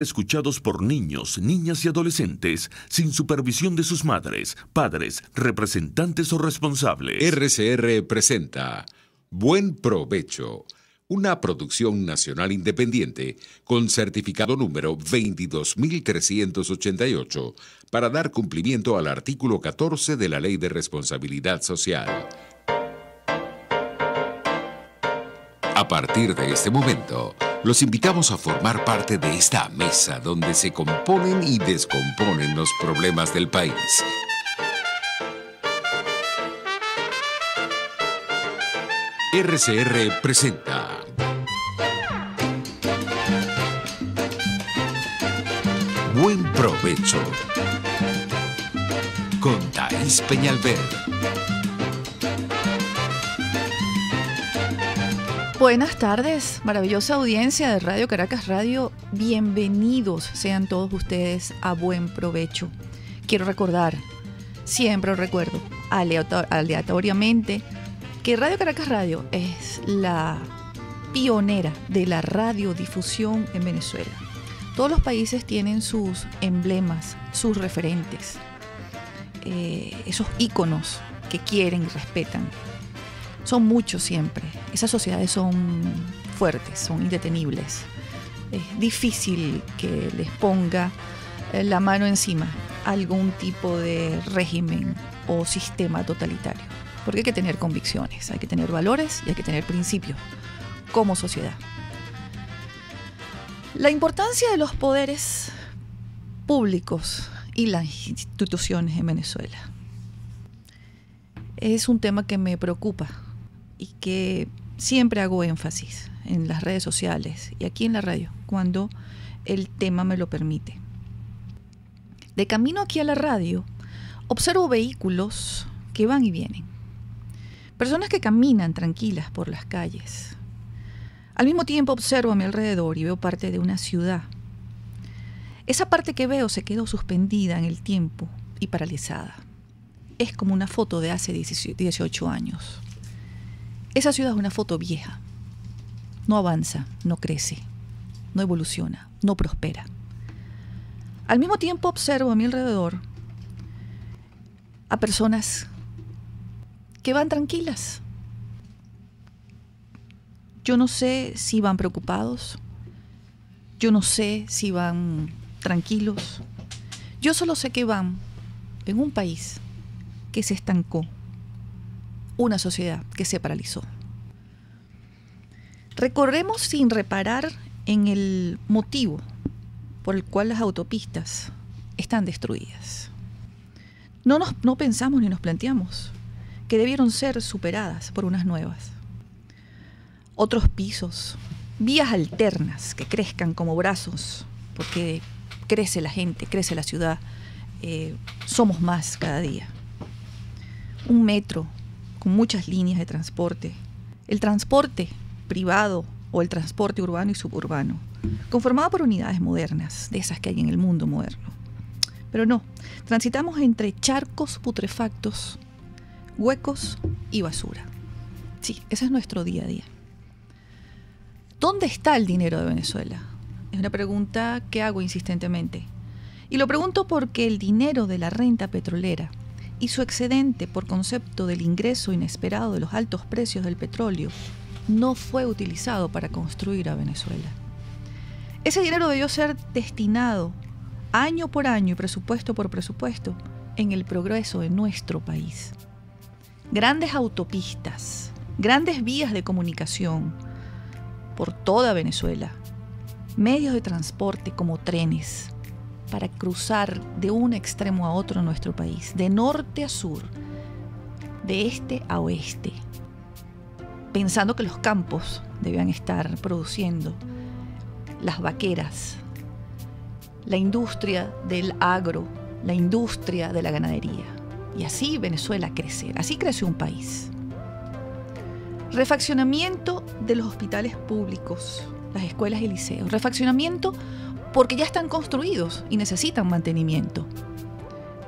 Escuchados por niños, niñas y adolescentes sin supervisión de sus madres, padres, representantes o responsables. RCR presenta Buen Provecho, una producción nacional independiente con certificado número 22388 para dar cumplimiento al artículo 14 de la Ley de Responsabilidad Social. A partir de este momento, los invitamos a formar parte de esta mesa donde se componen y descomponen los problemas del país. RCR presenta Buen Provecho con Thais Peñalver. Buenas tardes, maravillosa audiencia de Radio Caracas Radio. Bienvenidos sean todos ustedes a Buen Provecho. Quiero recordar, siempre recuerdo, aleatoriamente, que Radio Caracas Radio es la pionera de la radiodifusión en Venezuela. Todos los países tienen sus emblemas, sus referentes, esos íconos que quieren y respetan. Son muchos siempre. Esas sociedades son fuertes, son indetenibles. Es difícil que les ponga la mano encima algún tipo de régimen o sistema totalitario. Porque hay que tener convicciones, hay que tener valores y hay que tener principios como sociedad. La importancia de los poderes públicos y las instituciones en Venezuela es un tema que me preocupa y que siempre hago énfasis en las redes sociales y aquí en la radio, cuando el tema me lo permite. De camino aquí a la radio, observo vehículos que van y vienen. Personas que caminan tranquilas por las calles. Al mismo tiempo observo a mi alrededor y veo parte de una ciudad. Esa parte que veo se quedó suspendida en el tiempo y paralizada. Es como una foto de hace 18 años. Esa ciudad es una foto vieja. No avanza, no crece, no evoluciona, no prospera. Al mismo tiempo observo a mi alrededor a personas que van tranquilas. Yo no sé si van preocupados, yo no sé si van tranquilos. Yo solo sé que van en un país que se estancó, una sociedad que se paralizó. Recorremos sin reparar en el motivo por el cual las autopistas están destruidas. No pensamos ni nos planteamos que debieron ser superadas por unas nuevas. Otros pisos, vías alternas que crezcan como brazos, porque crece la gente, crece la ciudad, somos más cada día. Un metro con muchas líneas de transporte, el transporte privado o el transporte urbano y suburbano, conformado por unidades modernas, de esas que hay en el mundo moderno. Pero no, transitamos entre charcos putrefactos, huecos y basura. Sí, ese es nuestro día a día. ¿Dónde está el dinero de Venezuela? Es una pregunta que hago insistentemente. Y lo pregunto porque el dinero de la renta petrolera y su excedente por concepto del ingreso inesperado de los altos precios del petróleo no fue utilizado para construir a Venezuela. Ese dinero debió ser destinado año por año y presupuesto por presupuesto en el progreso de nuestro país. Grandes autopistas, grandes vías de comunicación por toda Venezuela, medios de transporte como trenes, para cruzar de un extremo a otro nuestro país, de norte a sur, de este a oeste, pensando que los campos debían estar produciendo las vaqueras, la industria del agro, la industria de la ganadería. Y así Venezuela crecer, así crece un país. Refaccionamiento de los hospitales públicos, las escuelas y liceos. Refaccionamiento porque ya están construidos y necesitan mantenimiento.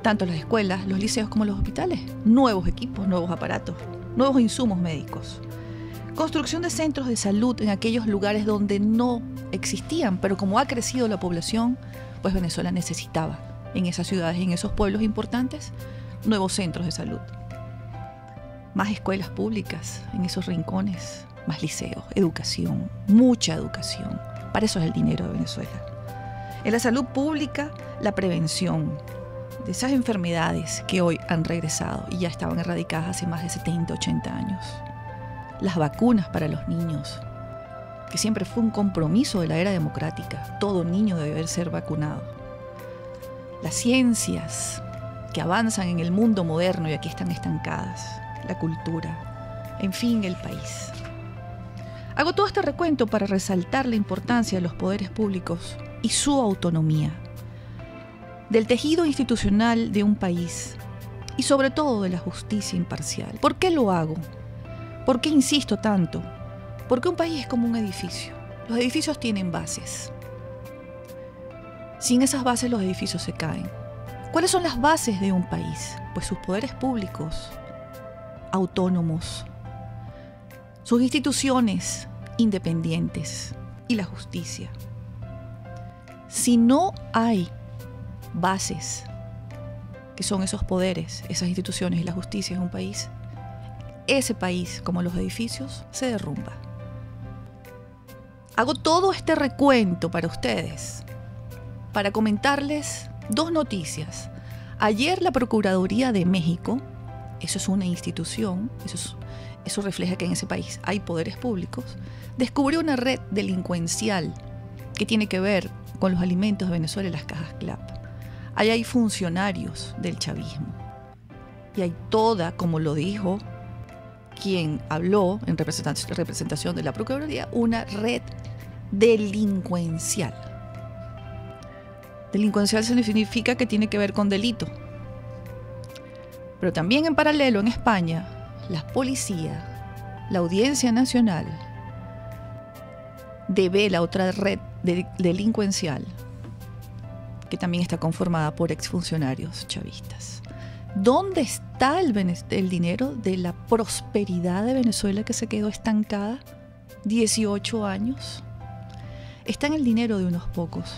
Tanto las escuelas, los liceos como los hospitales. Nuevos equipos, nuevos aparatos, nuevos insumos médicos. Construcción de centros de salud en aquellos lugares donde no existían, pero como ha crecido la población, pues Venezuela necesitaba en esas ciudades y en esos pueblos importantes nuevos centros de salud. Más escuelas públicas en esos rincones, más liceos, educación, mucha educación. Para eso es el dinero de Venezuela. En la salud pública, la prevención de esas enfermedades que hoy han regresado y ya estaban erradicadas hace más de 70, 80 años. Las vacunas para los niños, que siempre fue un compromiso de la era democrática. Todo niño debe ser vacunado. Las ciencias que avanzan en el mundo moderno y aquí están estancadas. La cultura, en fin, el país. Hago todo este recuento para resaltar la importancia de los poderes públicos y su autonomía, del tejido institucional de un país y sobre todo de la justicia imparcial. ¿Por qué lo hago? ¿Por qué insisto tanto? Porque un país es como un edificio. Los edificios tienen bases. Sin esas bases los edificios se caen. ¿Cuáles son las bases de un país? Pues sus poderes públicos, autónomos, sus instituciones independientes y la justicia. Si no hay bases, que son esos poderes, esas instituciones y la justicia en un país, ese país, como los edificios, se derrumba. Hago todo este recuento para ustedes, para comentarles dos noticias. Ayer la Procuraduría de México, eso es una institución, eso refleja que en ese país hay poderes públicos, descubrió una red delincuencial que tiene que ver con los alimentos de Venezuela y las cajas CLAP. Ahí hay funcionarios del chavismo. Y hay toda, como lo dijo quien habló en representación de la Procuraduría, una red delincuencial. Delincuencial significa que tiene que ver con delito. Pero también en paralelo en España, la policía, la Audiencia Nacional, devela otra red delincuencial que también está conformada por exfuncionarios chavistas. ¿Dónde está el dinero de la prosperidad de Venezuela que se quedó estancada 18 años? Está en el dinero de unos pocos.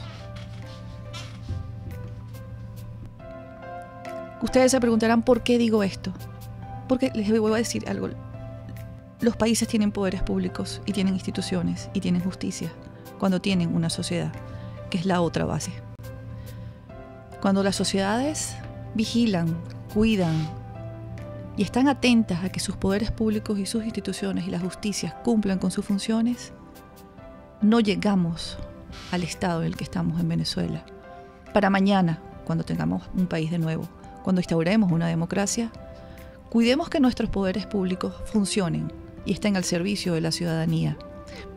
Ustedes se preguntarán por qué digo esto. Porque les voy a decir algo. Los países tienen poderes públicos y tienen instituciones y tienen justicia cuando tienen una sociedad, que es la otra base. Cuando las sociedades vigilan, cuidan y están atentas a que sus poderes públicos y sus instituciones y las justicias cumplan con sus funciones, no llegamos al estado en el que estamos en Venezuela. Para mañana, cuando tengamos un país de nuevo, cuando instauremos una democracia, cuidemos que nuestros poderes públicos funcionen y estén al servicio de la ciudadanía.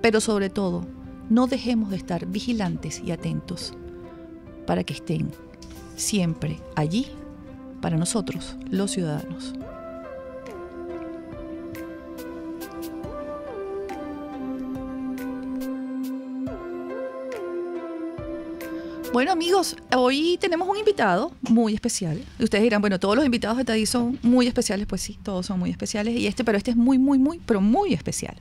Pero sobre todo, no dejemos de estar vigilantes y atentos para que estén siempre allí para nosotros, los ciudadanos. Bueno, amigos, hoy tenemos un invitado muy especial. Y ustedes dirán, bueno, todos los invitados de TADI son muy especiales. Pues sí, todos son muy especiales. Pero este es muy, pero muy especial.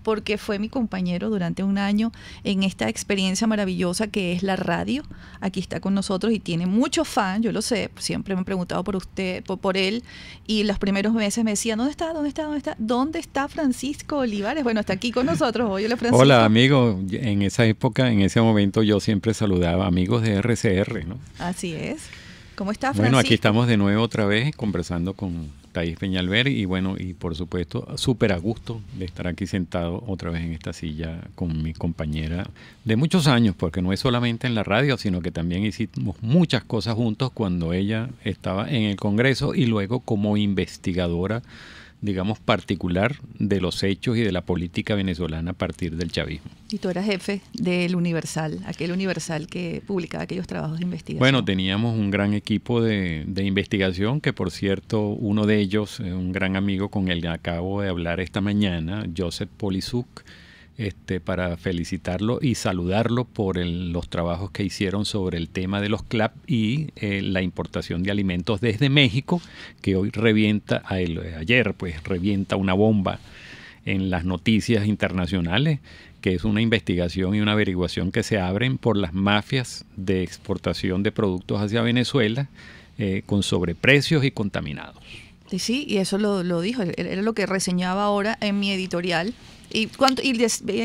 Porque fue mi compañero durante un año en esta experiencia maravillosa que es la radio. Aquí está con nosotros y tiene muchos fans, yo lo sé, siempre me he preguntado por usted, por él, y los primeros meses me decía, ¿dónde está Francisco Olivares? Bueno, está aquí con nosotros hoy. Hola, Francisco. Hola, amigo. En esa época, en ese momento, yo siempre saludaba amigos de RCR, ¿no? Así es. ¿Cómo está, Francisco? Bueno, aquí estamos de nuevo otra vez conversando con Thais Peñalver y bueno, y por supuesto súper a gusto de estar aquí sentado otra vez en esta silla con mi compañera de muchos años, porque no es solamente en la radio, sino que también hicimos muchas cosas juntos cuando ella estaba en el Congreso y luego como investigadora, digamos, particular de los hechos y de la política venezolana a partir del chavismo. Y tú eras jefe del Universal, aquel Universal que publicaba aquellos trabajos de investigación. Bueno, teníamos un gran equipo de investigación, que por cierto, uno de ellos, un gran amigo con el que acabo de hablar esta mañana, Joseph Polisuk, para felicitarlo y saludarlo por los trabajos que hicieron sobre el tema de los CLAP y la importación de alimentos desde México, que hoy revienta, ayer pues revienta una bomba en las noticias internacionales, que es una investigación y una averiguación que se abren por las mafias de exportación de productos hacia Venezuela con sobreprecios y contaminados. Sí, y eso lo dijo, era lo que reseñaba ahora en mi editorial.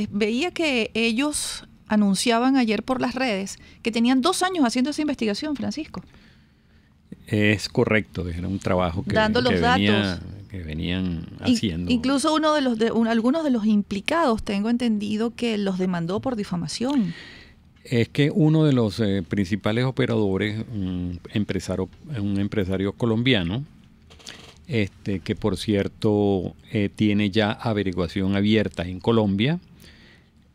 Veía que ellos anunciaban ayer por las redes que tenían 2 años haciendo esa investigación, Francisco. Es correcto, era un trabajo que venían haciendo. Incluso algunos de los implicados, tengo entendido que los demandó por difamación. Es que uno de los principales operadores, un empresario colombiano, que por cierto tiene ya averiguación abierta en Colombia.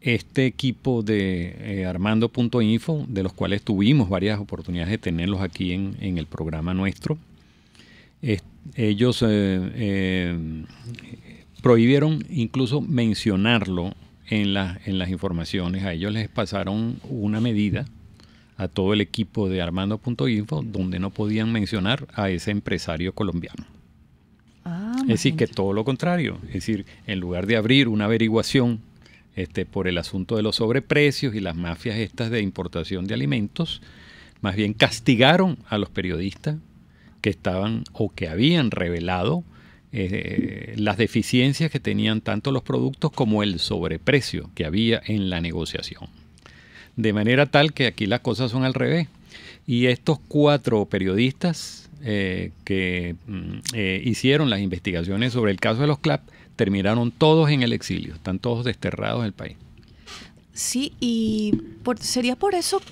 Este equipo de Armando.info, de los cuales tuvimos varias oportunidades de tenerlos aquí en el programa nuestro, ellos prohibieron incluso mencionarlo en las informaciones. A ellos les pasaron una medida a todo el equipo de Armando.info donde no podían mencionar a ese empresario colombiano. Es decir, que todo lo contrario. Es decir, en lugar de abrir una averiguación por el asunto de los sobreprecios y las mafias estas de importación de alimentos, más bien castigaron a los periodistas que estaban o que habían revelado las deficiencias que tenían tanto los productos como el sobreprecio que había en la negociación. De manera tal que aquí las cosas son al revés. Y estos 4 periodistas que hicieron las investigaciones sobre el caso de los CLAP terminaron todos en el exilio, están todos desterrados del país. Sí, y sería por eso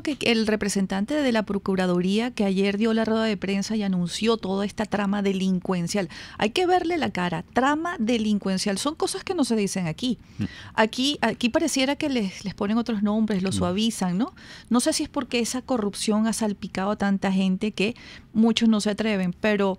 que el representante de la Procuraduría que ayer dio la rueda de prensa y anunció toda esta trama delincuencial. Hay que verle la cara, trama delincuencial. Son cosas que no se dicen aquí. Aquí pareciera que les ponen otros nombres, lo suavizan, ¿no? No sé si es porque esa corrupción ha salpicado a tanta gente que muchos no se atreven, pero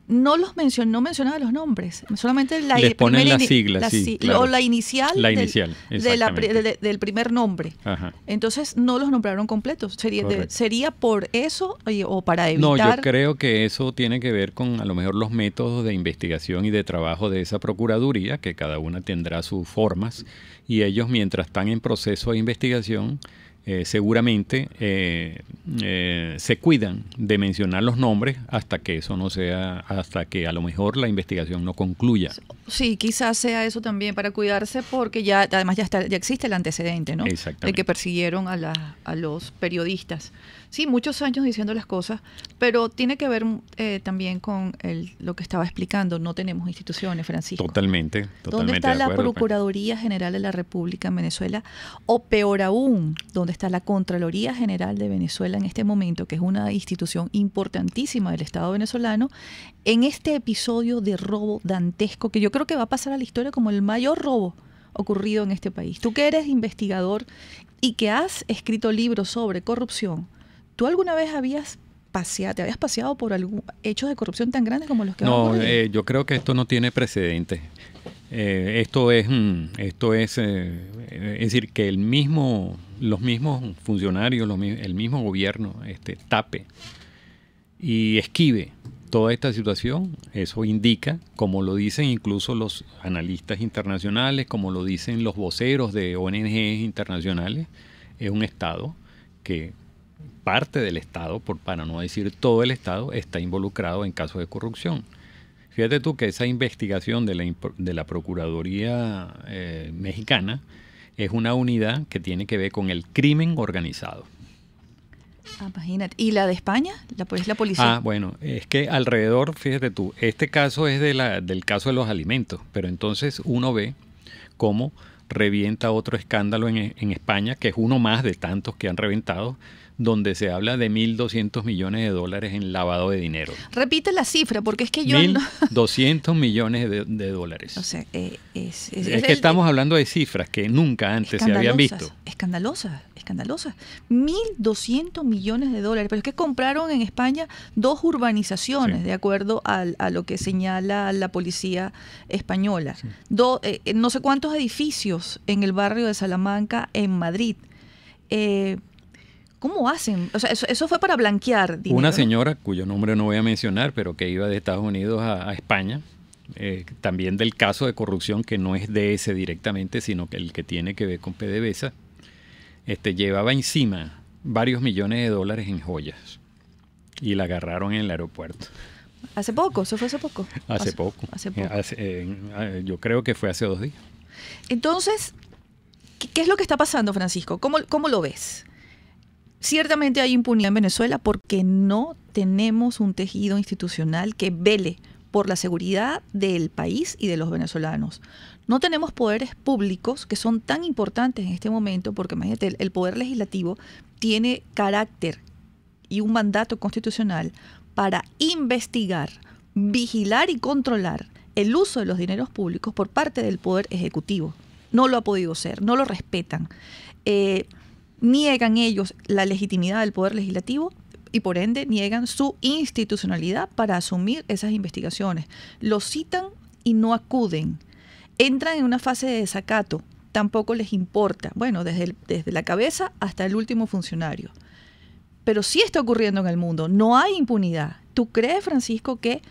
no mencionaba los nombres, solamente les ponen las siglas, claro. O la inicial del primer nombre. Ajá. Entonces no los nombraron completos. ¿Sería por eso o para evitar? No, yo creo que eso tiene que ver con a lo mejor los métodos de investigación y de trabajo de esa Procuraduría, que cada una tendrá sus formas, y ellos mientras están en proceso de investigación seguramente se cuidan de mencionar los nombres hasta que eso no sea, hasta que a lo mejor la investigación no concluya. Sí, quizás sea eso también para cuidarse, porque ya además ya existe el antecedente, ¿no? Exactamente. De que persiguieron a los periodistas. Sí, muchos años diciendo las cosas, pero tiene que ver también con lo que estaba explicando. No tenemos instituciones, Francisco. Totalmente. ¿Dónde está la Procuraduría General de la República en Venezuela? O peor aún, ¿dónde está la Contraloría General de Venezuela en este momento, que es una institución importantísima del Estado venezolano, en este episodio de robo dantesco que yo creo que va a pasar a la historia como el mayor robo ocurrido en este país? Tú que eres investigador y que has escrito libros sobre corrupción, ¿tú alguna vez te habías paseado por hechos de corrupción tan grandes como los que no, vamos a ver? Yo creo que esto no tiene precedentes. Esto es decir, que los mismos funcionarios, el mismo gobierno tape y esquive toda esta situación. Eso indica, como lo dicen incluso los analistas internacionales, como lo dicen los voceros de ONGs internacionales, es un Estado que parte del Estado, para no decir todo el Estado, está involucrado en casos de corrupción. Fíjate tú que esa investigación de la Procuraduría mexicana es una unidad que tiene que ver con el crimen organizado. Imagínate. ¿Y la de España? ¿La policía? Bueno, es que alrededor, fíjate tú, este caso es del caso de los alimentos, pero entonces uno ve cómo revienta otro escándalo en España, que es uno más de tantos que han reventado, donde se habla de 1.200 millones de dólares en lavado de dinero. Repite la cifra, porque es que yo... 1.200 millones de dólares. O sea, es que estamos hablando de cifras que nunca antes se habían visto. Escandalosas. 1.200 millones de dólares. Pero es que compraron en España 2 urbanizaciones, sí, de acuerdo a lo que señala la policía española. Sí. No sé cuántos edificios en el barrio de Salamanca, en Madrid. ¿Cómo hacen? O sea, eso fue para blanquear dinero. Una señora, cuyo nombre no voy a mencionar, pero que iba de Estados Unidos a España, también del caso de corrupción que no es de ese directamente, sino que el que tiene que ver con PDVSA, llevaba encima varios millones de dólares en joyas y la agarraron en el aeropuerto. ¿Hace poco? ¿Eso fue hace poco? Hace poco. Yo creo que fue hace 2 días. Entonces, ¿qué es lo que está pasando, Francisco? ¿Cómo lo ves? Ciertamente hay impunidad en Venezuela porque no tenemos un tejido institucional que vele por la seguridad del país y de los venezolanos. No tenemos poderes públicos que son tan importantes en este momento porque, imagínate, el poder legislativo tiene carácter y un mandato constitucional para investigar, vigilar y controlar el uso de los dineros públicos por parte del Poder Ejecutivo. No lo ha podido ser, no lo respetan. Niegan ellos la legitimidad del Poder Legislativo y por ende niegan su institucionalidad para asumir esas investigaciones. Los citan y no acuden. Entran en una fase de desacato, tampoco les importa. Bueno, desde la cabeza hasta el último funcionario. Pero sí está ocurriendo en el mundo, no hay impunidad. ¿Tú crees, Francisco, que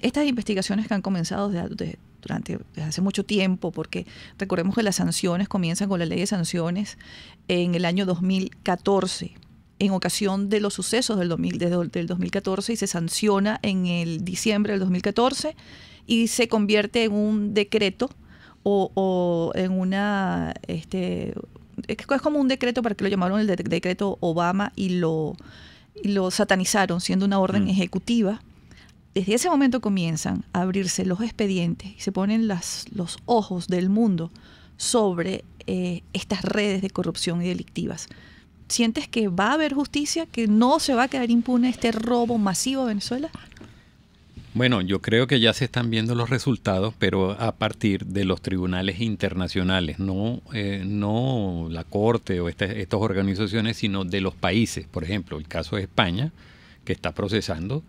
estas investigaciones que han comenzado desde hace mucho tiempo, porque recordemos que las sanciones comienzan con la ley de sanciones en el año 2014, en ocasión de los sucesos del 2014, y se sanciona en el diciembre del 2014 y se convierte en un decreto o en una... es como un decreto, para que lo llamaron el decreto Obama, y lo satanizaron siendo una orden ejecutiva. Desde ese momento comienzan a abrirse los expedientes y se ponen los ojos del mundo sobre estas redes de corrupción y delictivas. ¿Sientes que va a haber justicia, que no se va a quedar impune este robo masivo de Venezuela? Bueno, yo creo que ya se están viendo los resultados, pero a partir de los tribunales internacionales, no la Corte o estas organizaciones, sino de los países. Por ejemplo, el caso de España, que está procesando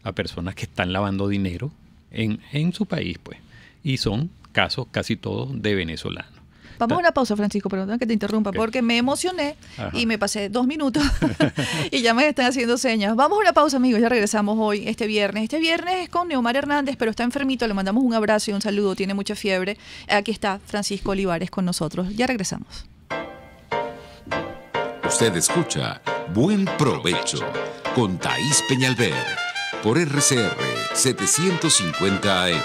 a personas que están lavando dinero en su país, pues. Y son casos casi todos de venezolanos. Vamos a una pausa, Francisco, perdón que te interrumpa, porque me emocioné y me pasé 2 minutos y ya me están haciendo señas. Vamos a una pausa, amigos, ya regresamos hoy, este viernes. Este viernes es con Neomar Hernández, pero está enfermito, le mandamos un abrazo y un saludo, tiene mucha fiebre. Aquí está Francisco Olivares con nosotros, ya regresamos. Usted escucha Buen Provecho con Thaís Peñalver por RCR 750 AM.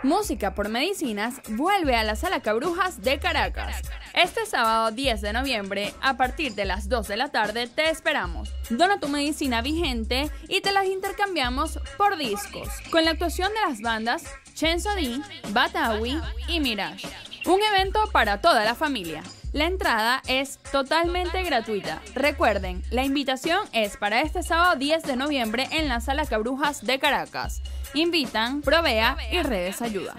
Música por Medicinas vuelve a la Sala Cabrujas de Caracas. Este sábado 10 de noviembre, a partir de las 2 de la tarde, te esperamos. Dona tu medicina vigente y te las intercambiamos por discos, con la actuación de las bandas Chenzo D, Batawi y Mirage. Un evento para toda la familia. La entrada es totalmente gratuita. Recuerden, la invitación es para este sábado 10 de noviembre en la Sala Cabrujas de Caracas. Invitan Provea y Redes Ayuda.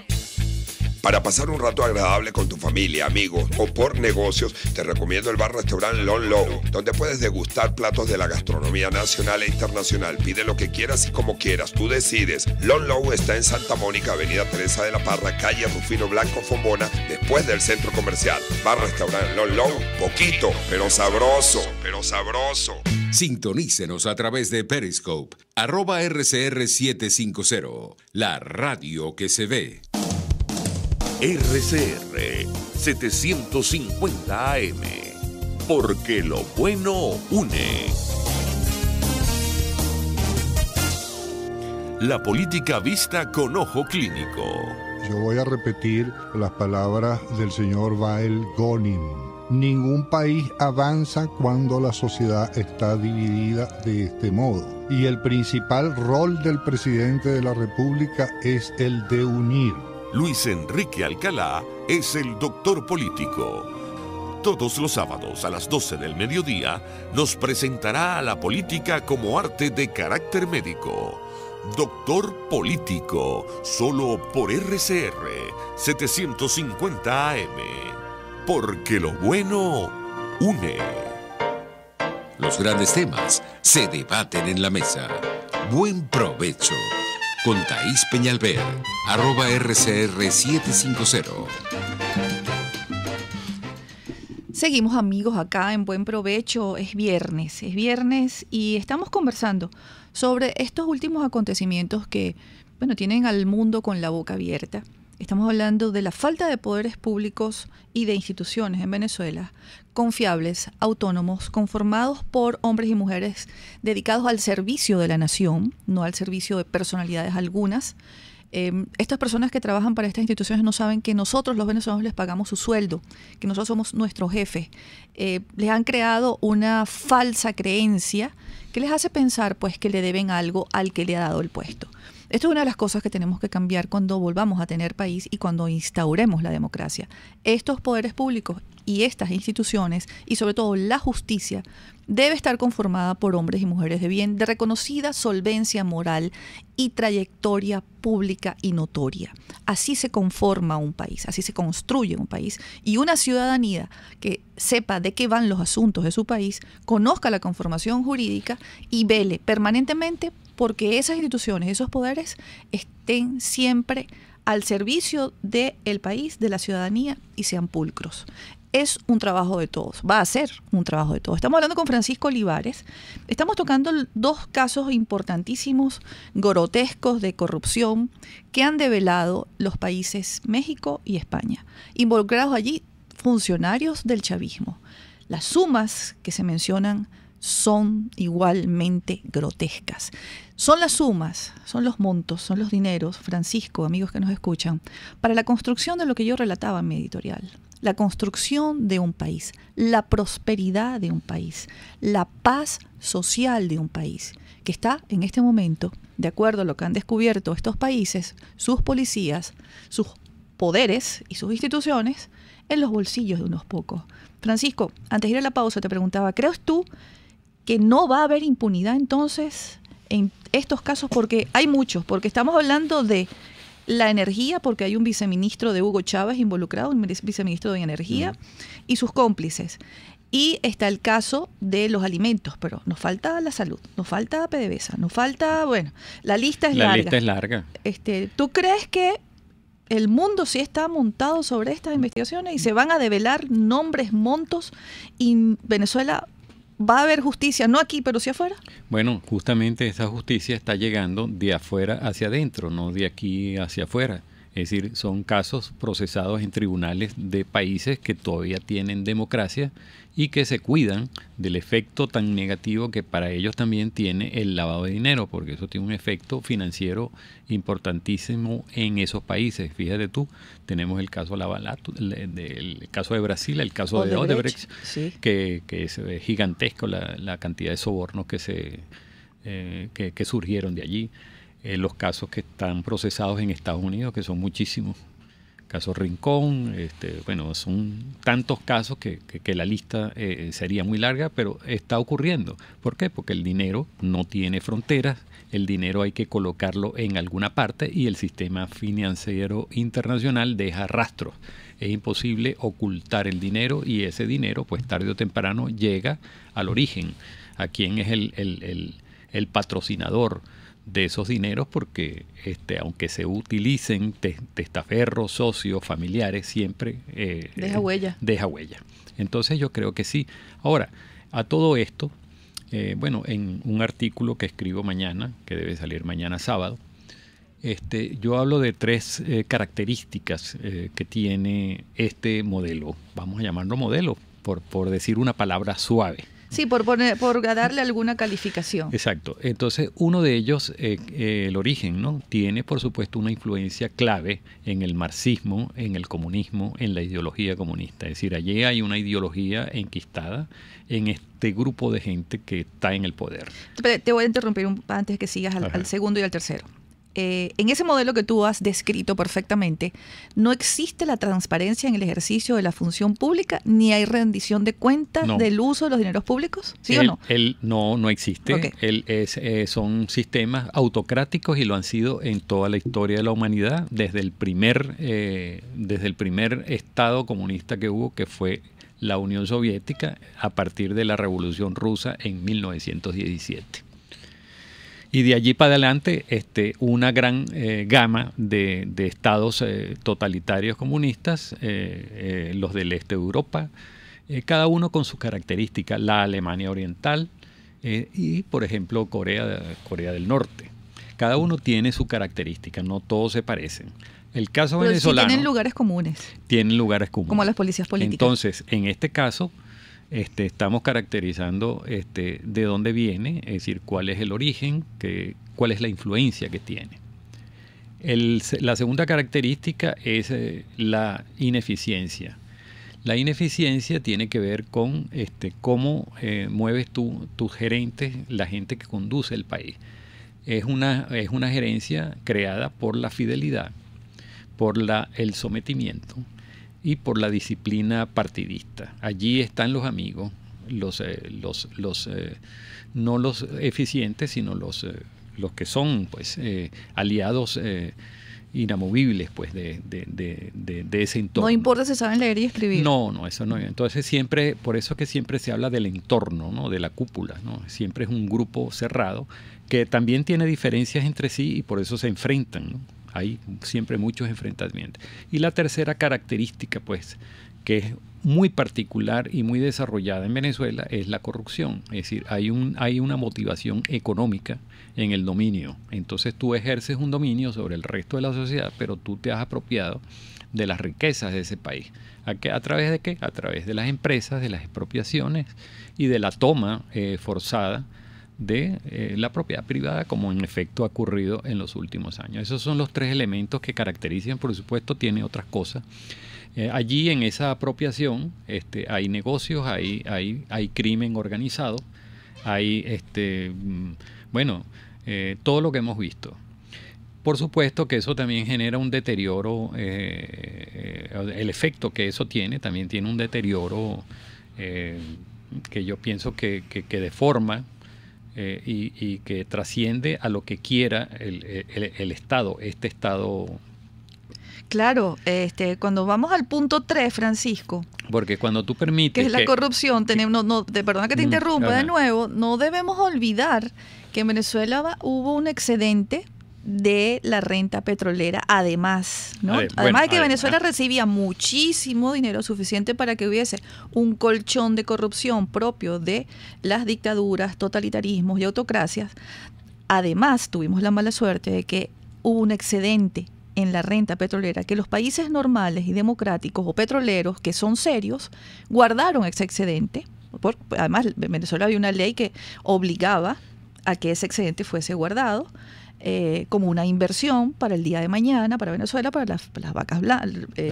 Para pasar un rato agradable con tu familia, amigos o por negocios, te recomiendo el bar-restaurante Lon Low, donde puedes degustar platos de la gastronomía nacional e internacional. Pide lo que quieras y como quieras, tú decides. Lon Low está en Santa Mónica, Avenida Teresa de la Parra, calle Rufino Blanco Fombona, después del centro comercial. Bar-restaurante Lon Low, poquito, pero sabroso, Sintonícenos a través de Periscope, @RCR750, la radio que se ve. RCR 750 AM, porque lo bueno une. La política vista con ojo clínico. Yo voy a repetir las palabras del señor Wael Gonin. Ningún país avanza cuando la sociedad está dividida de este modo. Y el principal rol del presidente de la República es el de unir. Luis Enrique Alcalá es el doctor político. Todos los sábados a las 12 del mediodía nos presentará a la política como arte de carácter médico. Doctor Político, solo por RCR 750 AM. Porque lo bueno une. Los grandes temas se debaten en la mesa. Buen provecho. Con Thaís Peñalver, @RCR750. Seguimos amigos acá en Buen Provecho, es viernes y estamos conversando sobre estos últimos acontecimientos que, bueno, tienen al mundo con la boca abierta. Estamos hablando de la falta de poderes públicos y de instituciones en Venezuela confiables, autónomos, conformados por hombres y mujeres dedicados al servicio de la nación, no al servicio de personalidades algunas. Estas personas que trabajan para estas instituciones no saben que nosotros los venezolanos les pagamos su sueldo, que nosotros somos nuestros jefes. Les han creado una falsa creencia que les hace pensar pues que le deben algo al que le ha dado el puesto. Esto es una de las cosas que tenemos que cambiar cuando volvamos a tener país y cuando instauremos la democracia. Estos poderes públicos y estas instituciones, y sobre todo la justicia, debe estar conformada por hombres y mujeres de bien, de reconocida solvencia moral y trayectoria pública y notoria. Así se conforma un país, así se construye un país. Y una ciudadanía que sepa de qué van los asuntos de su país, conozca la conformación jurídica y vele permanentemente porque esas instituciones, esos poderes estén siempre al servicio del país, de la ciudadanía y sean pulcros. Es un trabajo de todos, va a ser un trabajo de todos. Estamos hablando con Francisco Olivares, estamos tocando dos casos importantísimos, grotescos de corrupción que han develado los países México y España. Involucrados allí funcionarios del chavismo. Las sumas que se mencionan son igualmente grotescas. Son las sumas, son los montos, son los dineros, Francisco, amigos que nos escuchan, para la construcción de lo que yo relataba en mi editorial. La construcción de un país, la prosperidad de un país, la paz social de un país, que está en este momento, de acuerdo a lo que han descubierto estos países, sus policías, sus poderes y sus instituciones, en los bolsillos de unos pocos. Francisco, antes de ir a la pausa te preguntaba, ¿crees tú que no va a haber impunidad entonces en estos casos? Porque hay muchos, porque estamos hablando de la energía, porque hay un viceministro de Hugo Chávez involucrado, un viceministro de Energía, y sus cómplices. Y está el caso de los alimentos, pero nos falta la salud, nos falta PDVSA, nos falta, bueno, la lista es larga. La lista es larga. ¿Tú crees que el mundo sí está montado sobre estas investigaciones y se van a develar nombres, montos, y Venezuela va a haber justicia, no aquí, pero sí afuera? Bueno, justamente esa justicia está llegando de afuera hacia adentro, no de aquí hacia afuera. Es decir, son casos procesados en tribunales de países que todavía tienen democracia y que se cuidan del efecto tan negativo que para ellos también tiene el lavado de dinero, porque eso tiene un efecto financiero importantísimo en esos países. Fíjate tú, tenemos el caso el caso de Brasil, el caso de Odebrecht, sí, que es gigantesco la cantidad de sobornos que surgieron de allí. Los casos que están procesados en Estados Unidos, que son muchísimos. Caso Rincón, bueno, son tantos casos que la lista sería muy larga, pero está ocurriendo. ¿Por qué? Porque el dinero no tiene fronteras, el dinero hay que colocarlo en alguna parte y el sistema financiero internacional deja rastros. Es imposible ocultar el dinero y ese dinero, pues tarde o temprano, llega al origen, a quien es el patrocinador de esos dineros, porque aunque se utilicen testaferros, socios, familiares, siempre deja huella. Deja huella. Entonces yo creo que sí. Ahora, a todo esto, bueno, en un artículo que escribo mañana, que debe salir mañana sábado, yo hablo de tres características que tiene este modelo. Vamos a llamarlo modelo, por decir una palabra suave. Sí, por darle alguna calificación. Exacto. Entonces, uno de ellos, el origen, ¿no? Tiene, por supuesto, una influencia clave en el marxismo, en el comunismo, en la ideología comunista. Es decir, allí hay una ideología enquistada en este grupo de gente que está en el poder. Te voy a interrumpir antes que sigas al segundo y al tercero. En ese modelo que tú has descrito perfectamente, no existe la transparencia en el ejercicio de la función pública, ni hay rendición de cuentas del uso de los dineros públicos, ¿sí o no? No existe. Okay. Son sistemas autocráticos y lo han sido en toda la historia de la humanidad, desde el primer Estado comunista que hubo, que fue la Unión Soviética, a partir de la Revolución Rusa en 1917. Y de allí para adelante, una gran gama de estados totalitarios comunistas, los del este de Europa, cada uno con su característica. La Alemania Oriental y, por ejemplo, Corea del Norte. Cada uno tiene su característica, no todos se parecen. El caso Pero venezolano... sí tienen lugares comunes. Tienen lugares comunes. Como las policías políticas. Entonces, en este caso, estamos caracterizando de dónde viene, es decir, cuál es el origen, cuál es la influencia que tiene. La segunda característica es la ineficiencia. La ineficiencia tiene que ver con cómo mueves tus gerentes, la gente que conduce el país. Es una gerencia creada por la fidelidad, por el sometimiento y por la disciplina partidista. Allí están los amigos, no los eficientes, sino los que son pues aliados inamovibles pues de ese entorno. No importa si saben leer y escribir. No, eso no. Entonces por eso que siempre se habla del entorno, ¿no? De la cúpula, ¿no? Siempre es un grupo cerrado que también tiene diferencias entre sí y por eso se enfrentan, ¿no? Hay siempre muchos enfrentamientos. Y la tercera característica, pues, que es muy particular y muy desarrollada en Venezuela, es la corrupción. Es decir, hay una motivación económica en el dominio. Entonces tú ejerces un dominio sobre el resto de la sociedad, pero tú te has apropiado de las riquezas de ese país. ¿A través de qué? A través de las empresas, de las expropiaciones y de la toma forzada de la propiedad privada, como en efecto ha ocurrido en los últimos años. Esos son los tres elementos que caracterizan. Por supuesto, tiene otras cosas. Allí en esa apropiación hay negocios, hay crimen organizado, hay todo lo que hemos visto. Por supuesto que eso también genera un deterioro, el efecto que eso tiene, también tiene un deterioro que yo pienso que deforma y que trasciende a lo que quiera el Estado, este Estado. Claro, cuando vamos al punto 3, Francisco, porque cuando tú permites que es la corrupción, perdona que te interrumpa de nuevo, no debemos olvidar que en Venezuela hubo un excedente de la renta petrolera, además, ¿no? Además de que Venezuela recibía muchísimo dinero suficiente para que hubiese un colchón de corrupción propio de las dictaduras, totalitarismos y autocracias. Además, tuvimos la mala suerte de que hubo un excedente en la renta petrolera, que los países normales y democráticos o petroleros, que son serios, guardaron ese excedente. Además, en Venezuela había una ley que obligaba a que ese excedente fuese guardado como una inversión para el día de mañana, para Venezuela, para las vacas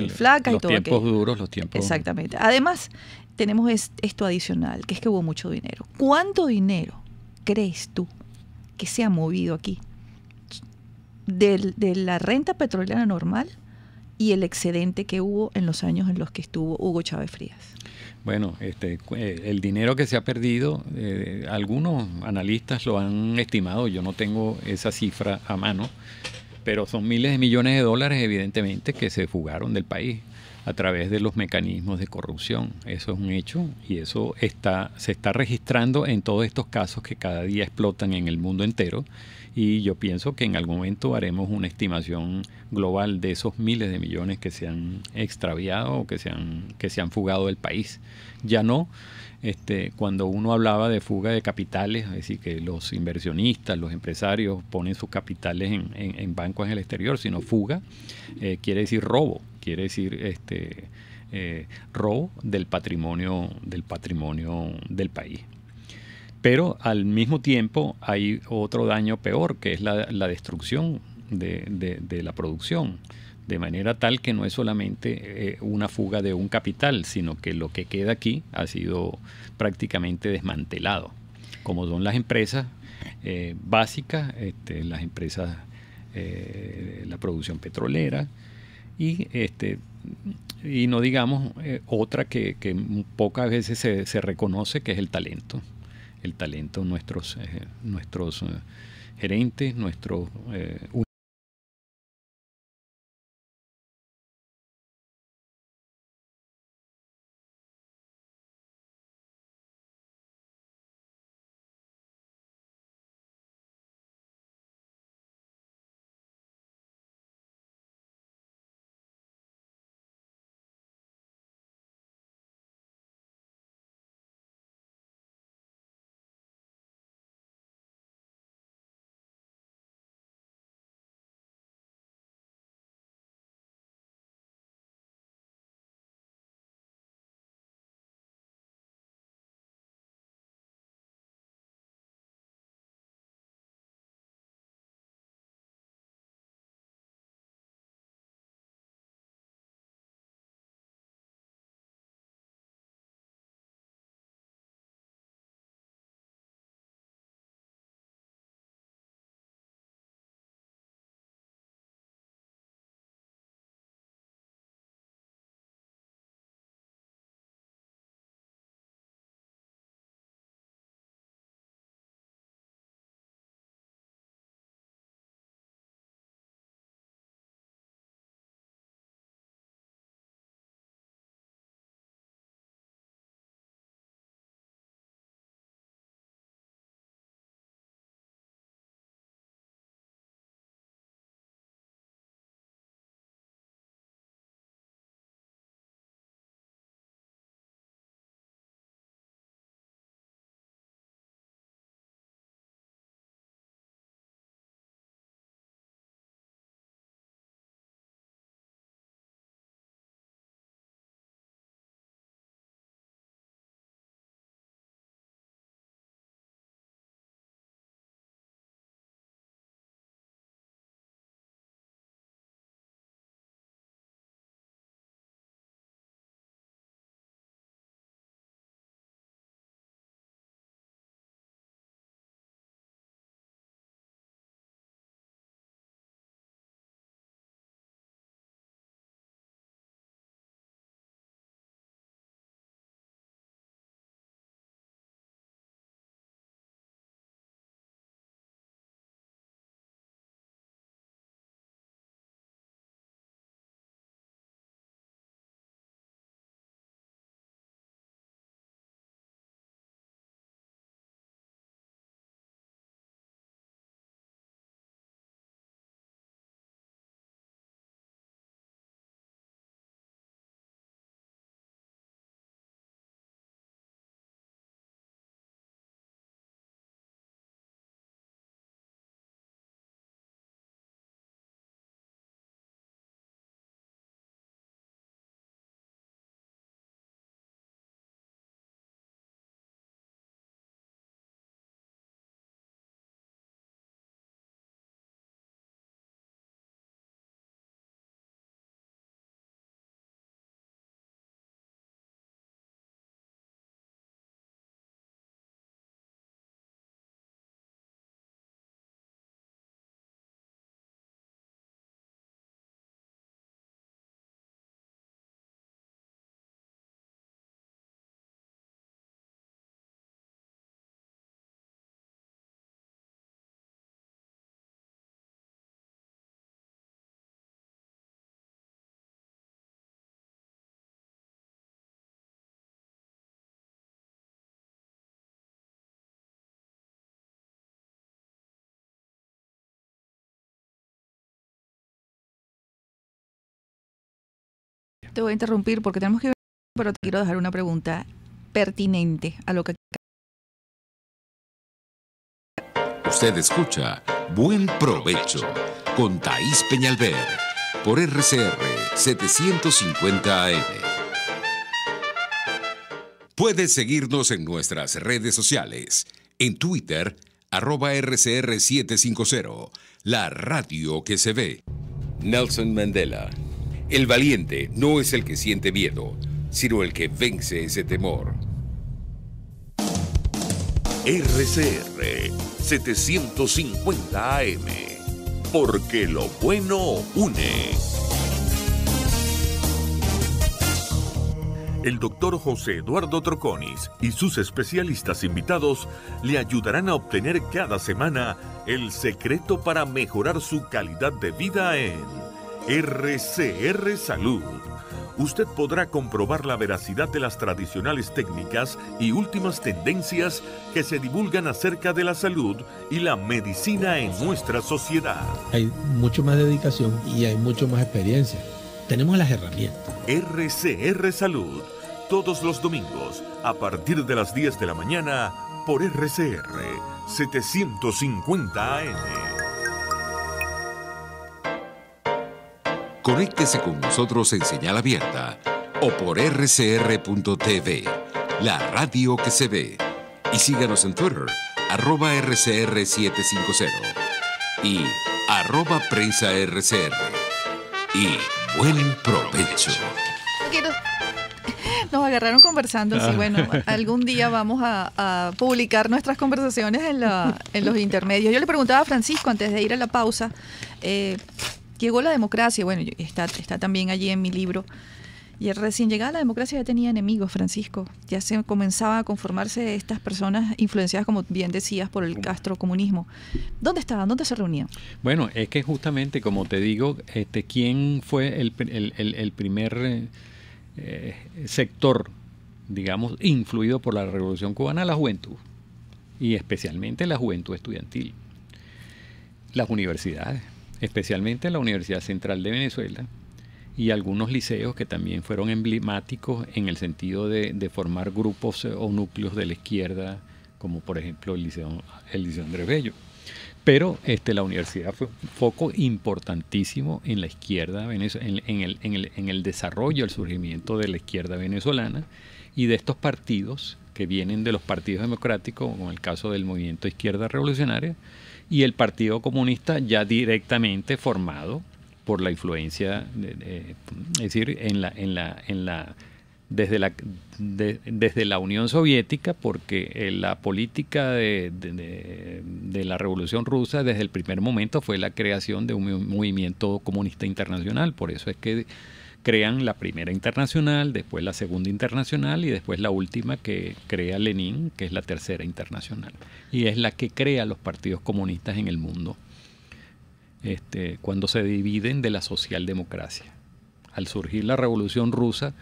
flacas y todo. Los tiempos duros, los tiempos... Exactamente. Además, tenemos esto adicional, que es que hubo mucho dinero. ¿Cuánto dinero crees tú que se ha movido aquí de la renta petrolera normal y el excedente que hubo en los años en los que estuvo Hugo Chávez Frías? Bueno, el dinero que se ha perdido, algunos analistas lo han estimado, yo no tengo esa cifra a mano, pero son miles de millones de dólares evidentemente que se fugaron del país a través de los mecanismos de corrupción. Eso es un hecho y eso se está registrando en todos estos casos que cada día explotan en el mundo entero. Y yo pienso que en algún momento haremos una estimación global de esos miles de millones que se han extraviado o que se han fugado del país. Ya no cuando uno hablaba de fuga de capitales, es decir, que los inversionistas, los empresarios ponen sus capitales en bancos en el exterior, sino fuga, quiere decir robo, quiere decir robo del patrimonio del país. Pero al mismo tiempo hay otro daño peor, que es la destrucción de la producción, de manera tal que no es solamente una fuga de un capital, sino que lo que queda aquí ha sido prácticamente desmantelado, como son las empresas básicas, las empresas, la producción petrolera y no digamos otra que pocas veces se reconoce, que es el talento. El talento, nuestros gerentes, nuestros Te voy a interrumpir porque tenemos que ver, pero te quiero dejar una pregunta pertinente a lo que... Usted escucha Buen Provecho con Thaís Peñalver por RCR 750 AM. Puedes seguirnos en nuestras redes sociales. En Twitter, @RCR750, la radio que se ve. Nelson Mandela. El valiente no es el que siente miedo, sino el que vence ese temor. RCR 750 AM, porque lo bueno une. El doctor José Eduardo Troconis y sus especialistas invitados le ayudarán a obtener cada semana el secreto para mejorar su calidad de vida en RCR Salud. Usted podrá comprobar la veracidad de las tradicionales técnicas y últimas tendencias que se divulgan acerca de la salud y la medicina en nuestra sociedad. Hay mucho más dedicación y hay mucho más experiencia. Tenemos las herramientas. RCR Salud, todos los domingos, a partir de las 10 de la mañana, por RCR 750 AM. Conéctese con nosotros en señal abierta o por rcr.tv, la radio que se ve. Y síganos en Twitter, @RCR750 y @PrensaRCR. Y buen provecho. Nos agarraron conversando, sí, bueno, algún día vamos a publicar nuestras conversaciones en los intermedios. Yo le preguntaba a Francisco antes de ir a la pausa, llegó la democracia, bueno, está también allí en mi libro, y recién llegada la democracia ya tenía enemigos, Francisco, ya se comenzaba a conformarse estas personas influenciadas, como bien decías, por el castrocomunismo. ¿Dónde estaban? ¿Dónde se reunían? Bueno, es que justamente, como te digo, ¿quién fue el primer sector, digamos, influido por la Revolución Cubana? La juventud, y especialmente la juventud estudiantil. Las universidades, especialmente la Universidad Central de Venezuela y algunos liceos que también fueron emblemáticos en el sentido de formar grupos o núcleos de la izquierda, como por ejemplo el Liceo Andrés Bello. Pero la universidad fue un foco importantísimo en la izquierda, en el desarrollo, el surgimiento de la izquierda venezolana y de estos partidos que vienen de los partidos democráticos, como el caso del Movimiento Izquierda Revolucionaria, y el Partido Comunista ya directamente formado por la influencia, es decir, desde la Unión Soviética, porque la política de la Revolución Rusa desde el primer momento fue la creación de un movimiento comunista internacional. Por eso es que crean la primera internacional, después la segunda internacional y después la última que crea Lenin, que es la tercera internacional. Y es la que crea los partidos comunistas en el mundo, cuando se dividen de la socialdemocracia. Al surgir la Revolución Rusa,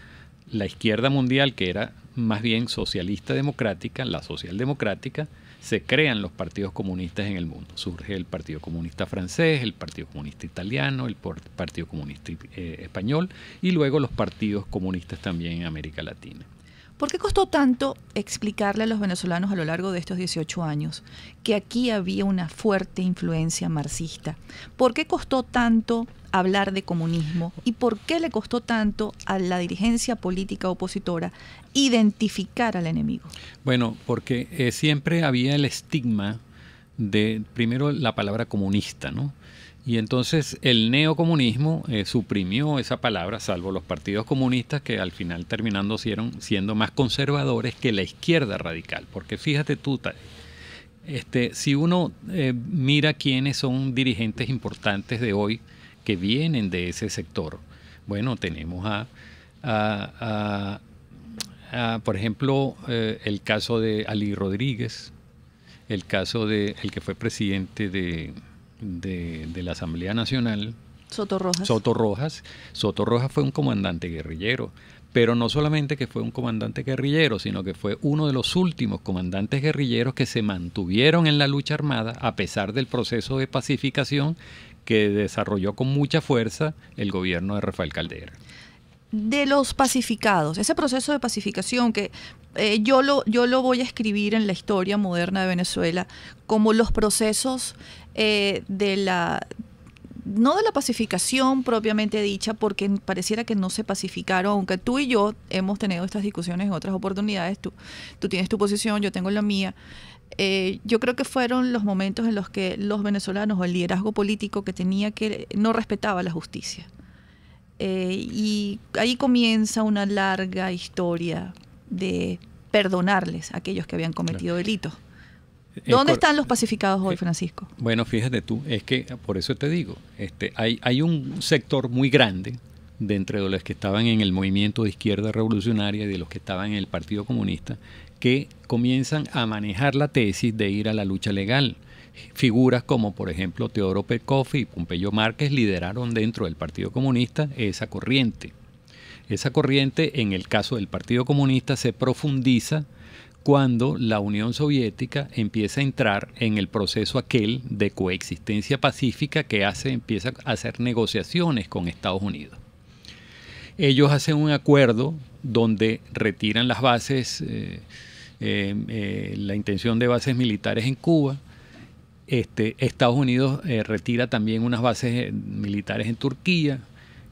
la izquierda mundial, que era más bien socialista democrática, la socialdemocrática, se crean los partidos comunistas en el mundo. Surge el Partido Comunista francés, el Partido Comunista italiano, el Partido Comunista español y luego los partidos comunistas también en América Latina. ¿Por qué costó tanto explicarle a los venezolanos a lo largo de estos 18 años que aquí había una fuerte influencia marxista? ¿Por qué costó tanto hablar de comunismo? ¿Y por qué le costó tanto a la dirigencia política opositora identificar al enemigo? Bueno, porque siempre había el estigma de, primero, la palabra comunista, ¿no? Y entonces el neocomunismo suprimió esa palabra, salvo los partidos comunistas que al final terminando siendo más conservadores que la izquierda radical. Porque fíjate tú, si uno mira quiénes son dirigentes importantes de hoy que vienen de ese sector, bueno, tenemos por ejemplo, el caso de Ali Rodríguez, el caso de el que fue presidente de la Asamblea Nacional, Soto Rojas. Soto Rojas fue un comandante guerrillero, pero no solamente que fue un comandante guerrillero, sino que fue uno de los últimos comandantes guerrilleros que se mantuvieron en la lucha armada a pesar del proceso de pacificación que desarrolló con mucha fuerza el gobierno de Rafael Caldera. de los pacificados, ese proceso de pacificación que yo lo voy a escribir en la historia moderna de Venezuela como los procesos no de la pacificación propiamente dicha, porque pareciera que no se pacificaron, aunque tú y yo hemos tenido estas discusiones en otras oportunidades, tú tienes tu posición, yo tengo la mía. Yo creo que fueron los momentos en los que los venezolanos o el liderazgo político que tenía que no respetaba la justicia. Y ahí comienza una larga historia de perdonarles a aquellos que habían cometido delitos. ¿Dónde están los pacificados hoy, Francisco? Bueno, fíjate tú, es que por eso te digo, hay un sector muy grande de entre los que estaban en el movimiento de izquierda revolucionaria y de los que estaban en el Partido Comunista, que comienzan a manejar la tesis de ir a la lucha legal. Figuras como, por ejemplo, Teodoro Pekov y Pompeyo Márquez lideraron dentro del Partido Comunista esa corriente. Esa corriente, en el caso del Partido Comunista, se profundiza cuando la Unión Soviética empieza a entrar en el proceso aquel de coexistencia pacífica que empieza a hacer negociaciones con Estados Unidos. Ellos hacen un acuerdo donde retiran las bases, la intención de bases militares en Cuba. Estados Unidos retira también unas bases militares en Turquía.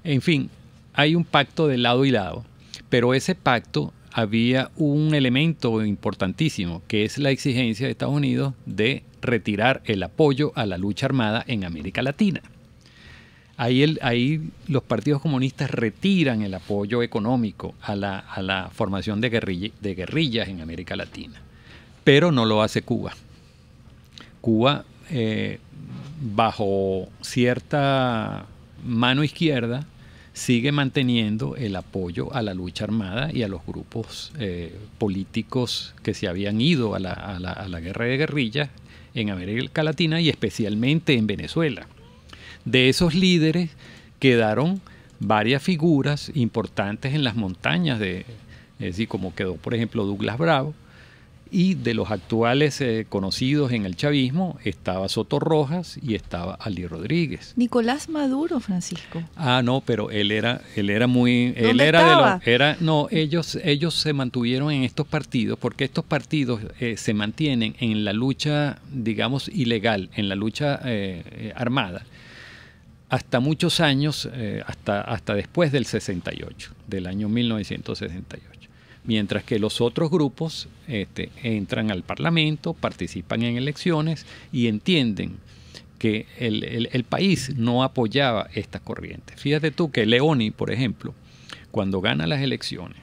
En fin, hay un pacto de lado y lado, pero ese pacto había un elemento importantísimo, que es la exigencia de Estados Unidos de retirar el apoyo a la lucha armada en América Latina. Ahí los partidos comunistas retiran el apoyo económico a la formación de guerrillas en América Latina, pero no lo hace Cuba. Cuba, bajo cierta mano izquierda, sigue manteniendo el apoyo a la lucha armada y a los grupos políticos que se habían ido a la guerra de guerrillas en América Latina y especialmente en Venezuela. De esos líderes quedaron varias figuras importantes en las montañas, es decir, como quedó por ejemplo Douglas Bravo, y de los actuales conocidos en el chavismo estaba Soto Rojas y estaba Ali Rodríguez. Nicolás Maduro, Francisco. Ah, no, pero él era muy, ellos se mantuvieron en estos partidos porque estos partidos se mantienen en la lucha, digamos, ilegal, en la lucha armada hasta muchos años, hasta después del 68, del año 1968. Mientras que los otros grupos entran al Parlamento, participan en elecciones y entienden que el país no apoyaba esta corriente. Fíjate tú que Leoni, por ejemplo, cuando gana las elecciones,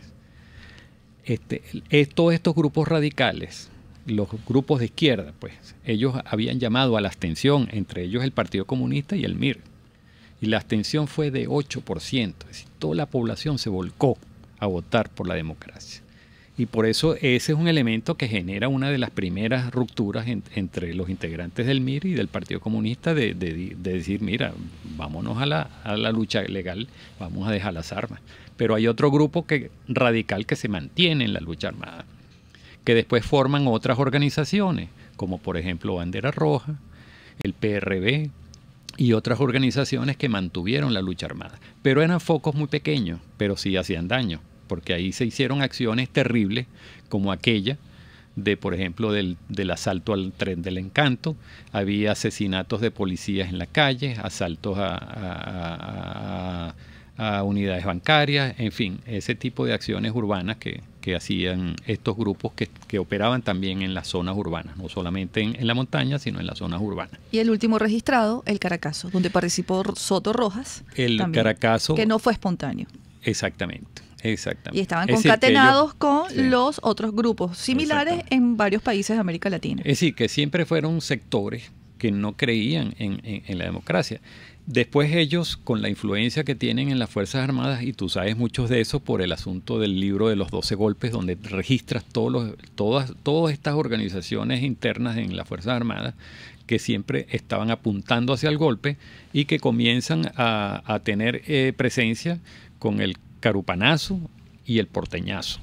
todos estos grupos radicales, los grupos de izquierda, pues ellos habían llamado a la abstención, entre ellos el Partido Comunista y el MIR. Y la abstención fue de 8%, es decir, toda la población se volcó a votar por la democracia. Y por eso ese es un elemento que genera una de las primeras rupturas entre los integrantes del MIR y del Partido Comunista de decir, mira, vámonos a la lucha legal, vamos a dejar las armas. Pero hay otro grupo radical que se mantiene en la lucha armada, que después forman otras organizaciones, como por ejemplo Bandera Roja, el PRB, y otras organizaciones que mantuvieron la lucha armada. Pero eran focos muy pequeños, pero sí hacían daño, porque ahí se hicieron acciones terribles como aquella de, por ejemplo, del asalto al Tren del Encanto. Había asesinatos de policías en la calle, asaltos a unidades bancarias, en fin, ese tipo de acciones urbanas que hacían estos grupos que operaban también en las zonas urbanas, no solamente en la montaña, sino en las zonas urbanas. Y el último registrado, el Caracazo, donde participó Soto Rojas, el también, Caracazo, que no fue espontáneo. Exactamente. Y estaban concatenados con los otros grupos similares en varios países de América Latina. Es decir, que siempre fueron sectores que no creían en la democracia. Después ellos, con la influencia que tienen en las Fuerzas Armadas, y tú sabes muchos de eso por el asunto del libro de los 12 golpes, donde registras todas estas organizaciones internas en las Fuerzas Armadas que siempre estaban apuntando hacia el golpe y que comienzan a tener presencia con el carupanazo y el porteñazo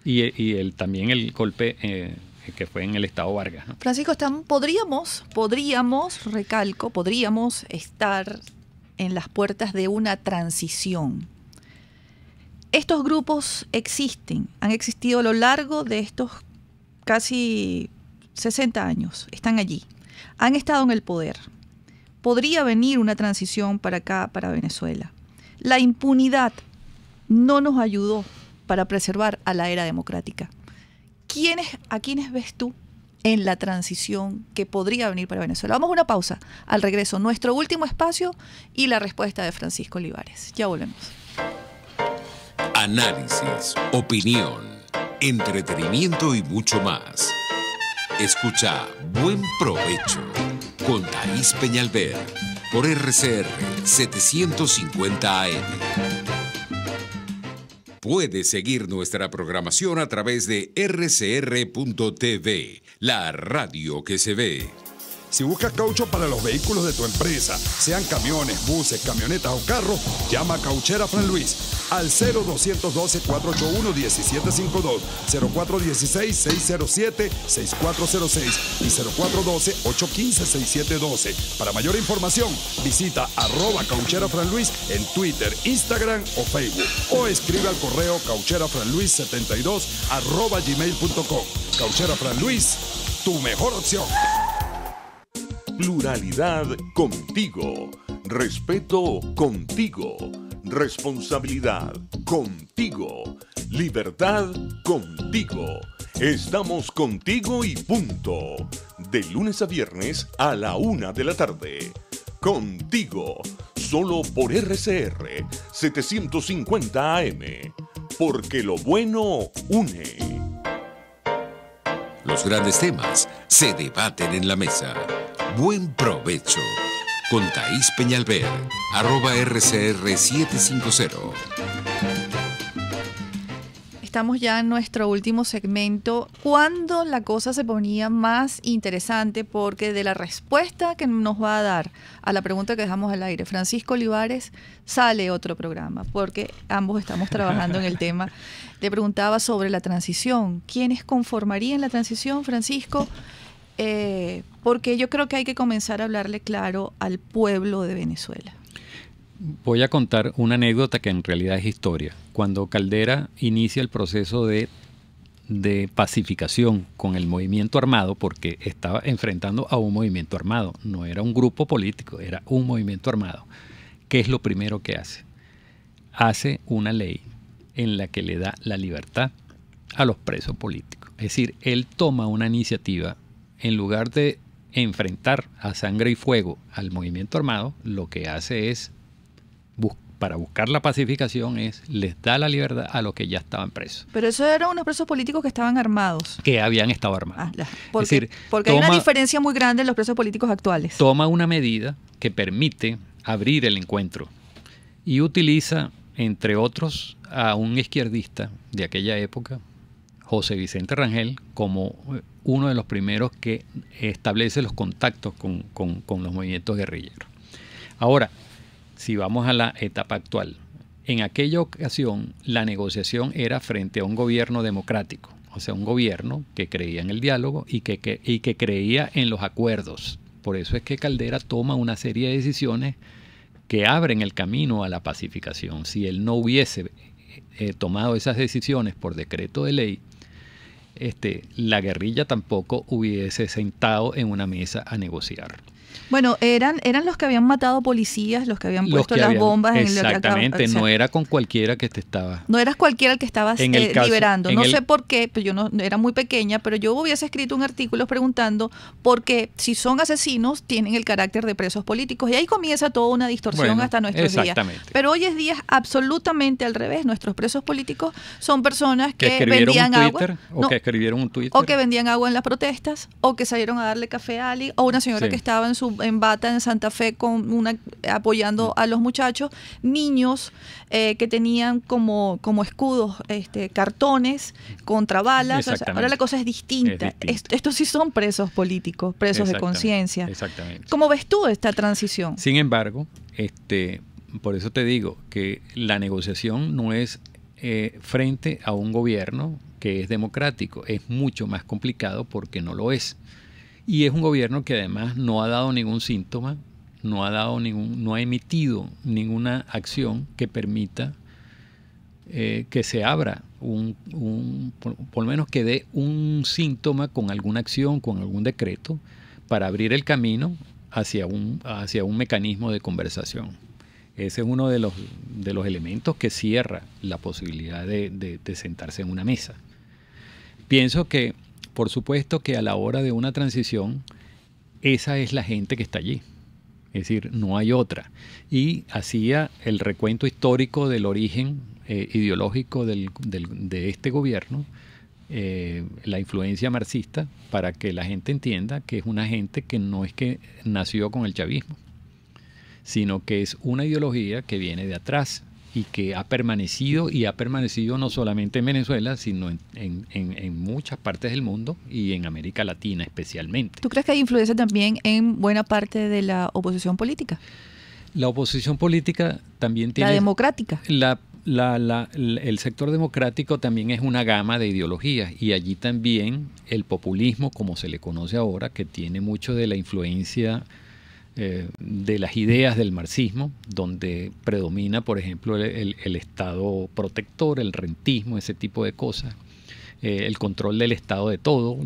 y también el golpe que fue en el estado Vargas, ¿no? Francisco, podríamos estar en las puertas de una transición Estos grupos han existido a lo largo de estos casi 60 años, están allí, han estado en el poder. Podría venir una transición para acá, para Venezuela. La impunidad no nos ayudó para preservar a la era democrática. ¿A quiénes ves tú en la transición que podría venir para Venezuela? Vamos a una pausa. Al regreso, nuestro último espacio y la respuesta de Francisco Olivares. Ya volvemos. Análisis, opinión, entretenimiento y mucho más. Escucha Buen Provecho con Thaís Peñalver por RCR 750 AM. Puedes seguir nuestra programación a través de rcr.tv, la radio que se ve. Si buscas caucho para los vehículos de tu empresa, sean camiones, buses, camionetas o carros, llama a Cauchera Fran Luis al 0212-481-1752, 0416-607-6406 y 0412-815-6712. Para mayor información, visita @Cauchera Fran Luis en Twitter, Instagram o Facebook o escribe al correo caucherafranluis72@gmail.com. Cauchera Fran Luis, tu mejor opción. Pluralidad contigo. Respeto contigo. Responsabilidad contigo. Libertad contigo. Estamos contigo y punto. De lunes a viernes a la 1 de la tarde. Contigo. Solo por RCR 750 AM. Porque lo bueno une. Los grandes temas se debaten en la mesa. Buen provecho con Thaís Peñalver, @RCR750. Estamos ya en nuestro último segmento, cuando la cosa se ponía más interesante, porque de la respuesta que nos va a dar a la pregunta que dejamos al aire Francisco Olivares, sale otro programa, porque ambos estamos trabajando en el tema. Le preguntaba sobre la transición. ¿Quiénes conformarían la transición, Francisco? Porque yo creo que hay que comenzar a hablarle claro al pueblo de Venezuela. Voy a contar una anécdota que en realidad es historia. Cuando Caldera inicia el proceso de pacificación con el movimiento armado, porque estaba enfrentando a un movimiento armado, no era un grupo político, era un movimiento armado. ¿Qué es lo primero que hace? Hace una ley en la que le da la libertad a los presos políticos. Es decir, él toma una iniciativa. En lugar de enfrentar a sangre y fuego al movimiento armado, lo que hace es, para buscar la pacificación, les da la libertad a los que ya estaban presos. Pero eso eran unos presos políticos que estaban armados. Que habían estado armados. Porque hay una diferencia muy grande en los presos políticos actuales. Toma una medida que permite abrir el encuentro y utiliza, entre otros, a un izquierdista de aquella época, José Vicente Rangel, como uno de los primeros que establece los contactos con los movimientos guerrilleros. Ahora, si vamos a la etapa actual, en aquella ocasión la negociación era frente a un gobierno democrático, o sea, un gobierno que creía en el diálogo y que creía en los acuerdos. Por eso es que Caldera toma una serie de decisiones que abren el camino a la pacificación. Si él no hubiese tomado esas decisiones por decreto de ley, la guerrilla tampoco hubiese sentado en una mesa a negociar. Bueno, eran los que habían matado policías, los que habían puesto las bombas. Exactamente, no era con cualquiera que te estaba. No eras cualquiera el que estabas liberando. No sé por qué, pues yo no era muy pequeña, pero yo hubiese escrito un artículo preguntando por qué, si son asesinos, tienen el carácter de presos políticos. Y ahí comienza toda una distorsión hasta nuestros días. Pero hoy es día absolutamente al revés. Nuestros presos políticos son personas que vendían agua. O que escribieron un Twitter. O que vendían agua en las protestas, o que salieron a darle café a Ali, o una señora que estaba en bata en Santa Fe apoyando a los muchachos, niños que tenían como escudos cartones contra balas. O sea, ahora la cosa es distinta. Estos sí son presos políticos, presos de conciencia. Exactamente. ¿Cómo ves tú esta transición? Sin embargo, por eso te digo que la negociación no es frente a un gobierno que es democrático, es mucho más complicado porque no lo es. Y es un gobierno que además no ha dado ningún síntoma, no ha emitido ninguna acción que permita que se abra, por lo menos que dé un síntoma con alguna acción, con algún decreto, para abrir el camino hacia un mecanismo de conversación. Ese es uno de los elementos que cierra la posibilidad de sentarse en una mesa. Pienso que, por supuesto, que a la hora de una transición, esa es la gente que está allí. Es decir, no hay otra. Y hacía el recuento histórico del origen ideológico de este gobierno, la influencia marxista, para que la gente entienda que es una gente que no es que nació con el chavismo, sino que es una ideología que viene de atrás y que ha permanecido no solamente en Venezuela, sino en muchas partes del mundo y en América Latina especialmente. ¿Tú crees que hay influencia también en buena parte de la oposición política? La oposición política también tiene... La democrática. El sector democrático también es una gama de ideologías, y allí también el populismo, como se le conoce ahora, que tiene mucho de la influencia de las ideas del marxismo, donde predomina, por ejemplo, el Estado protector, el rentismo, ese tipo de cosas, el control del Estado de todo,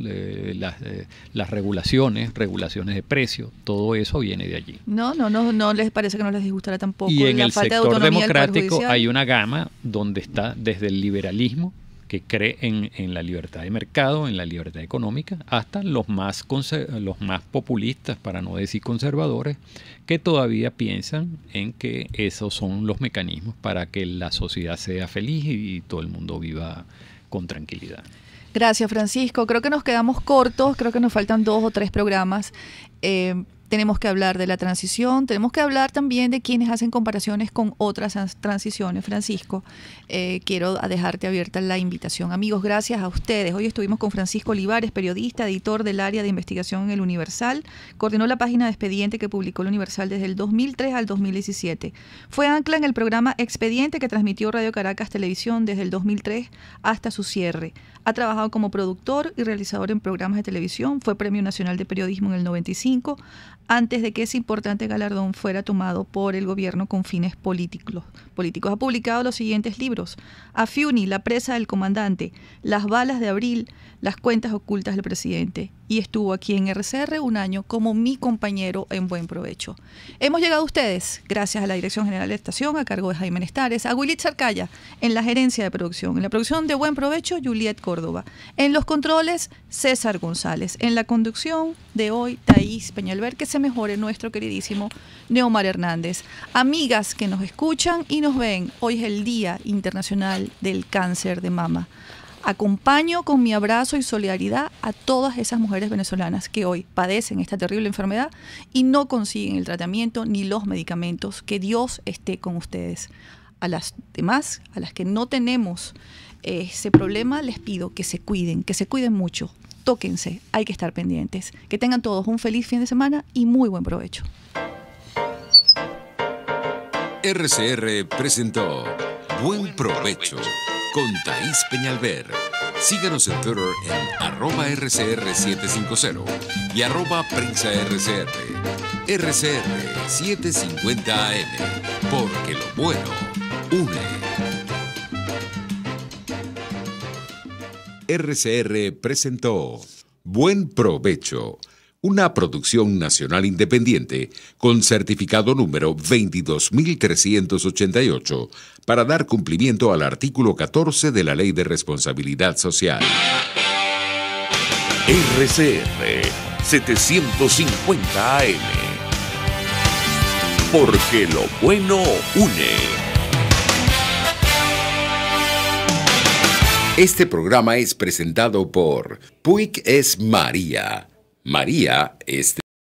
las regulaciones de precios, todo eso viene de allí. No les parece que no les disgustará tampoco. Y en la el falta sector de democrático hay una gama donde está desde el liberalismo, que cree en la libertad de mercado, en la libertad económica, hasta los más populistas, para no decir conservadores, que todavía piensan en que esos son los mecanismos para que la sociedad sea feliz y todo el mundo viva con tranquilidad. Gracias, Francisco. Creo que nos quedamos cortos, creo que nos faltan 2 o 3 programas. Tenemos que hablar de la transición, tenemos que hablar también de quienes hacen comparaciones con otras transiciones. Francisco, quiero dejarte abierta la invitación. Amigos, gracias a ustedes. Hoy estuvimos con Francisco Olivares, periodista, editor del área de investigación en El Universal. Coordinó la página de Expediente que publicó El Universal desde el 2003 al 2017. Fue ancla en el programa Expediente que transmitió Radio Caracas Televisión desde el 2003 hasta su cierre. Ha trabajado como productor y realizador en programas de televisión. Fue Premio Nacional de Periodismo en el 95, antes de que ese importante galardón fuera tomado por el gobierno con fines políticos. Ha publicado los siguientes libros: Afiuni, La presa del comandante, Las balas de abril, Las cuentas ocultas del presidente, y estuvo aquí en RCR un año como mi compañero en Buen Provecho. Hemos llegado a ustedes gracias a la Dirección General de Estación, a cargo de Jaime Nestares, a Willy Zarcaya en la gerencia de producción, en la producción de Buen Provecho, Juliet Córdoba, en los controles, César González, en la conducción de hoy, Thaís Peñalver, que se mejore nuestro queridísimo Neomar Hernández. Amigas que nos escuchan y nos ven, hoy es el Día Internacional del Cáncer de Mama. Acompaño con mi abrazo y solidaridad a todas esas mujeres venezolanas que hoy padecen esta terrible enfermedad y no consiguen el tratamiento ni los medicamentos. Que Dios esté con ustedes. A las demás, a las que no tenemos ese problema, les pido que se cuiden mucho. Tóquense, hay que estar pendientes. Que tengan todos un feliz fin de semana y muy buen provecho. RCR presentó Buen Provecho con Thaís Peñalver. Síganos en Twitter en @RCR750 y @PrensaRCR. RCR 750 AM, porque lo bueno une. RCR presentó Buen Provecho, una producción nacional independiente con certificado número 22.388 para dar cumplimiento al artículo 14 de la Ley de Responsabilidad Social. RCR 750 AM, porque lo bueno une. Este programa es presentado por Puig es María. María es